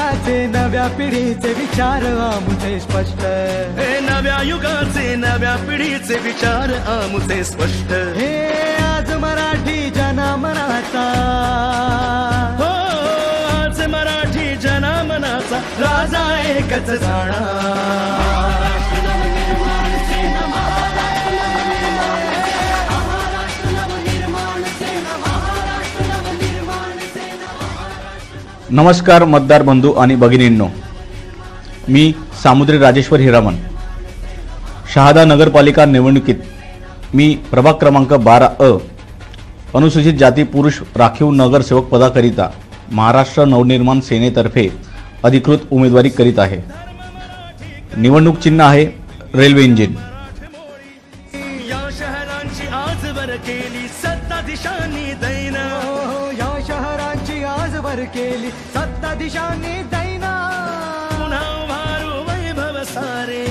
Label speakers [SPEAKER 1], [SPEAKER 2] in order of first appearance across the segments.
[SPEAKER 1] युगाचे नव्या पिढीचे विचार आमुचे स्पष्ट,
[SPEAKER 2] हे नव्या युगाचे नव्या पिढीचे विचार आमुचे स्पष्ट,
[SPEAKER 1] हे आज मराठी जनमनाचा,
[SPEAKER 2] हो आज मराठी जनमनाचा राजा एकच जाणा।
[SPEAKER 3] नमस्कार मतदार बंधू आणि भगिनींनो, मी सामुद्री राजेश्वर हिरामन। शहादा नगरपालिका निवडणुकीत मी प्रभाग क्रमांक 12 अनुसूचित जाती पुरुष राखीव नगरसेवक पदाकरिता महाराष्ट्र नवनिर्माण सेनेतर्फे अधिकृत उमेदवारी करीत आहे। निवडणूक चिन्ह आहे रेल्वे इंजिन।
[SPEAKER 2] या शहरांची आजवर केली सत्ता दिशांनी दैना,
[SPEAKER 1] या शहरांची आजवर केली सत्ता दिशांनी दैना,
[SPEAKER 2] पुन्हा उभारू वैभव सारे,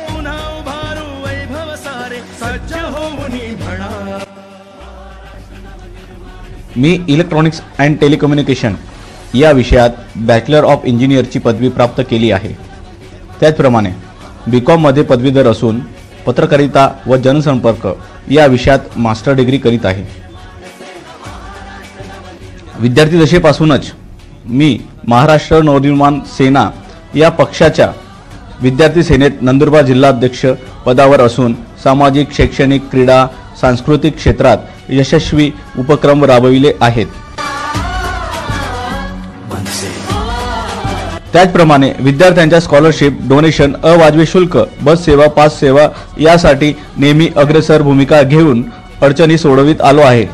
[SPEAKER 2] पुन्हा उभारू वैभव सारे, सज्ज होऊन म्हणा।
[SPEAKER 3] मी इलेक्ट्रॉनिक्स अँड टेलिकम्युनिकेशन या विषयात बॅचलर ऑफ इंजिनियरची पदवी प्राप्त केली आहे। त्याचप्रमाणे बीकॉम मध्ये पदवीधर असून पत्रकारिता व जनसंपर्क या विषयात मास्टर डिग्री करीत आहे। विद्यार्थी दशेपासूनच मी महाराष्ट्र नवनिर्माण सेना या पक्षाच्या विद्यार्थी सेनेत नंदुरबार जिल्हाध्यक्ष पदावर असून सामाजिक, शैक्षणिक, क्रीडा, सांस्कृतिक क्षेत्रात यशस्वी उपक्रम राबविले आहेत। त्याचप्रमाणे विद्यार्थ्यांच्या स्कॉलरशिप, डोनेशन, अवाजवी शुल्क, बस सेवा, पास सेवा यासाठी नेहमी अग्रेसर भूमिका घेऊन अडचणी सोडवित आलो आहे।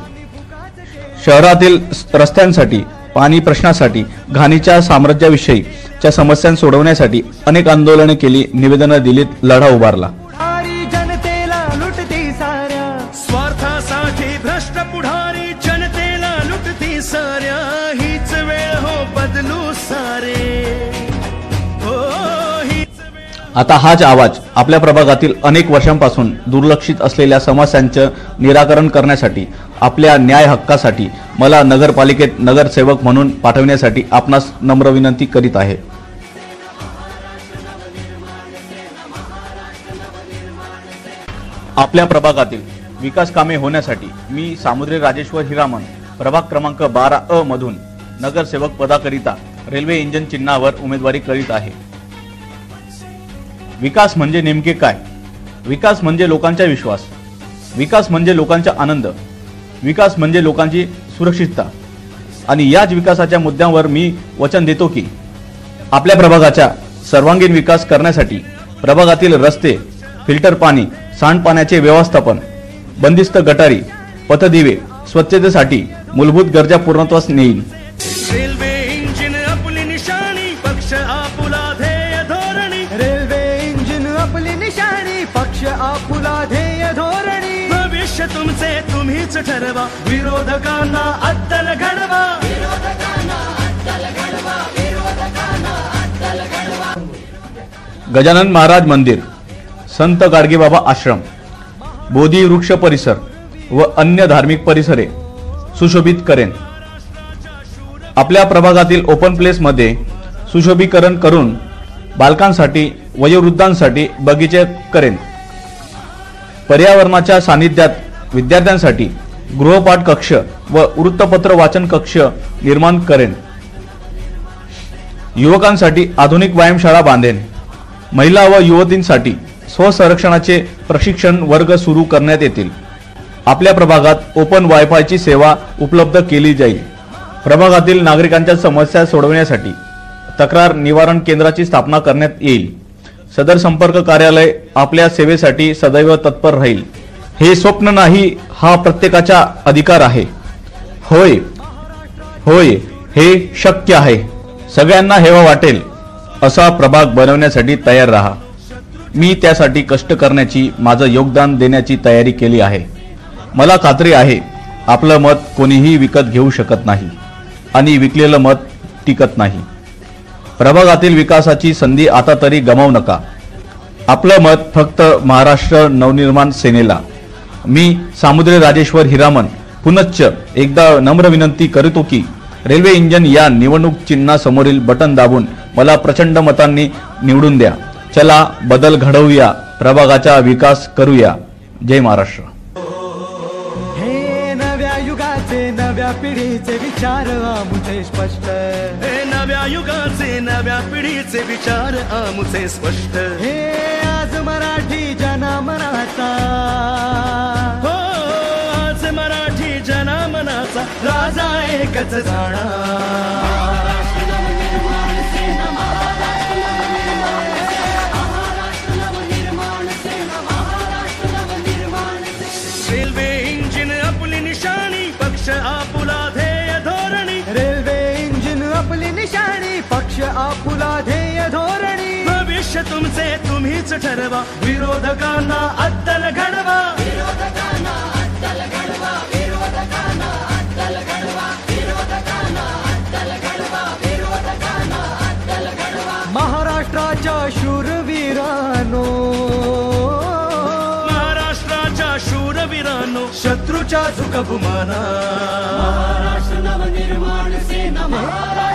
[SPEAKER 3] शहरातील रस्त्यांसाठी, पाणी प्रश्नासाठी, घाणीच्या साम्राज्याविषयीच्या समस्या सोडवण्यासाठी अनेक आंदोलने केली, निवेदनं दिलीत, लढा उभारला।
[SPEAKER 1] जनतेला लुटती साऱ्या,
[SPEAKER 2] स्वार्थासाठी भ्रष्ट पुढारी जनतेला लुटती साऱ्या, हीच वेळ हो बदलू सारे, हो हीच वेळ।
[SPEAKER 3] आता हाच आवाज आपल्या प्रभागातील अनेक वर्षांपासून दुर्लक्षित असलेल्या समस्यांचे निराकरण करण्यासाठी, आपल्या न्याय हक्कासाठी मला नगरपालिकेत नगरसेवक म्हणून पाठवण्यासाठी आपणास नम्र विनंती करीत आहे। आपल्या प्रभागातील विकास कामे होण्यासाठी मी सामुद्री राजेश्वर हिरामन प्रभाग क्रमांक 12 मधून नगरसेवक पदाकरिता रेल्वे इंजिन चिन्हावर उमेदवारी करीत आहे। विकास म्हणजे नेमके काय? विकास म्हणजे लोकांचा विश्वास, विकास म्हणजे लोकांचा आनंद, विकास म्हणजे लोकांची सुरक्षितता आणि याच विकासाच्या मुद्द्यांवर मी वचन देतो की आपल्या प्रभागाचा सर्वांगीण विकास करण्यासाठी प्रभागातील रस्ते, फिल्टर पाणी, सांडपाण्याचे व्यवस्थापन, बंदिस्त गटारी, पथदिवे, स्वच्छतेसाठी मूलभूत गरजा पूर्णत्वास नेईल।
[SPEAKER 2] रेल्वे इंजिन आपली निशाणी, पक्ष आपुला ध्येय धोरणी,
[SPEAKER 1] रेल्वे इंजिन आपली निशाणी, पक्ष आपुला ध्येय धोरणी,
[SPEAKER 2] भविष्य तुमचे तुम्हीच ठरवा, विरोधकांना अद्दल घडवा,
[SPEAKER 3] गजानन महाराज मंदिर, संत गाडगेबाबा आश्रम, बोधी वृक्ष परिसर व अन्य धार्मिक परिसरे सुशोभित करेन। आपल्या प्रभागातील ओपन प्लेस मध्ये सुशोभीकरण करून बालकांसाठी, वयोवृद्धांसाठी बगीचे करेन। पर्यावरणाच्या सानिध्यात विद्यार्थ्यांसाठी गृहपाठ कक्ष व वृत्तपत्र वाचन कक्ष निर्माण करेन। युवकांसाठी आधुनिक व्यायामशाळा बांधेन। महिला व युवतींसाठी स्वसंरक्षणाचे प्रशिक्षण वर्ग सुरू करण्यात येतील। आपल्या प्रभागात ओपन वायफायची सेवा उपलब्ध केली जाईल। प्रभागातील नागरिकांच्या समस्या सोडवण्यासाठी तक्रार निवारण केंद्राची स्थापना करण्यात येईल। सदर संपर्क कार्यालय आपल्या सेवेसाठी सदैव तत्पर राहील। हे स्वप्न नाही, हा प्रत्येकाचा अधिकार आहे। होय होय, हे शक्य आहे। सगळ्यांना हेवा वाटेल असा प्रभाग बनवण्यासाठी तयार राहा। मी त्यासाठी कष्ट करण्याची, माझं योगदान देण्याची तयारी केली आहे। मला खात्री आहे आपलं मत कोणीही विकत घेऊ शकत नाही आणि विकलेलं मत टिकत नाही। प्रभागातील विकासाची संधी आता तरी गमावू नका। आपलं मत फक्त महाराष्ट्र नवनिर्माण सेनेला। मी सामुद्री राजेश्वर हिरामन पुनश्च एकदा नम्र विनंती करतो की रेल्वे इंजिन या निवडणूक चिन्हासमोरील बटन दाबून मला प्रचंड मतांनी निवडून द्या. चला बदल घडवूया, प्रभागाचा विकास करूया. जय महाराष्ट्र.
[SPEAKER 1] हे नव्या युगाचे नव्या पिढीचे विचार आमुचे स्पष्ट.
[SPEAKER 2] हे नव्या युगाचे नव्या पिढीचे विचार आमुचे स्पष्ट.
[SPEAKER 1] हे आज मराठी जनामनाचा,
[SPEAKER 2] हो आज मराठी जनामनाचा
[SPEAKER 1] राजा एकच जाणा.
[SPEAKER 2] रेल्वे इंजिन आपली निशाणी, पक्ष आपुला ध्येय धोरणी.
[SPEAKER 1] रेल्वे इंजिन आपली निशाणी, पक्ष आपुला ध्येय धोरणी.
[SPEAKER 2] भविष्य तुमचे तुम्हीच ठरवा, विरोधकांना अद्दल घडवा.
[SPEAKER 1] महाराष्ट्राच्या शूरवीरानो,
[SPEAKER 2] महाराष्ट्राच्या शूरवीरांनो,
[SPEAKER 1] शत्रूच्या झुकभुमाना.
[SPEAKER 4] महाराष्ट्र नवनिर्माण सेना, महाराष्ट्र